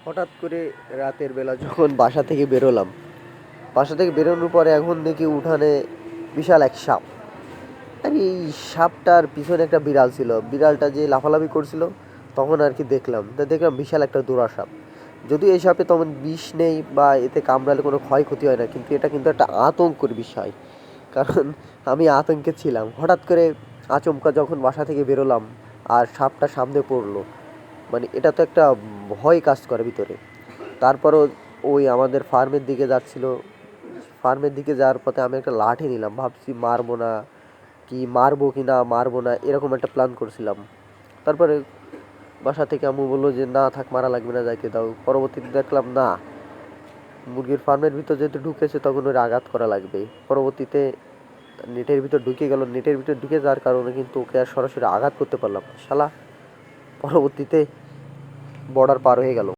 হঠাৎ করে রাতের বেলা যখন বাসা থেকে বেরোলাম, বাসা থেকে বেরোনোর পরে এখন দেখি উঠানে বিশাল এক সাপ। আর এই সাপটার পিছনে একটা বিড়াল ছিল, বিড়ালটা যে লাফালাফি করছিল তখন আর কি দেখলাম, দেখলাম বিশাল একটা দৌড়া সাপ। যদিও এই সাপে তেমন বিষ নেই বা এতে কামড়ালে কোনো ক্ষয়ক্ষতি হয় না, কিন্তু এটা কিন্তু একটা আতঙ্কের বিষয়। কারণ আমি আতঙ্কে ছিলাম, হঠাৎ করে আচমকা যখন বাসা থেকে বেরোলাম আর সাপটা সামনে পড়লো, মানে এটা তো একটা ভয় কাজ করে ভিতরে। তারপরও ওই আমাদের ফার্মের দিকে যাচ্ছিল, ফার্মের দিকে যাওয়ার পথে আমি একটা লাঠি নিলাম, ভাবছি মারবো না, কি মারবো কি না মারবো না এরকম একটা প্ল্যান করছিলাম। তারপরে বাসা থেকে আম্মু বললো যে না থাক, মারা লাগবে না, যাইতে দাও। পরবর্তীতে দেখলাম না, মুরগির ফার্মের ভিতর যেহেতু ঢুকেছে তখন ওর আঘাত করা লাগবে। পরবর্তীতে নেটের ভিতর ঢুকে গেল, নেটের ভিতর ঢুকে যাওয়ার কারণে কিন্তু ওকে আর সরাসরি আঘাত করতে পারলাম না। শালা পরবর্তীতে বর্ডার পার হয়ে গেল।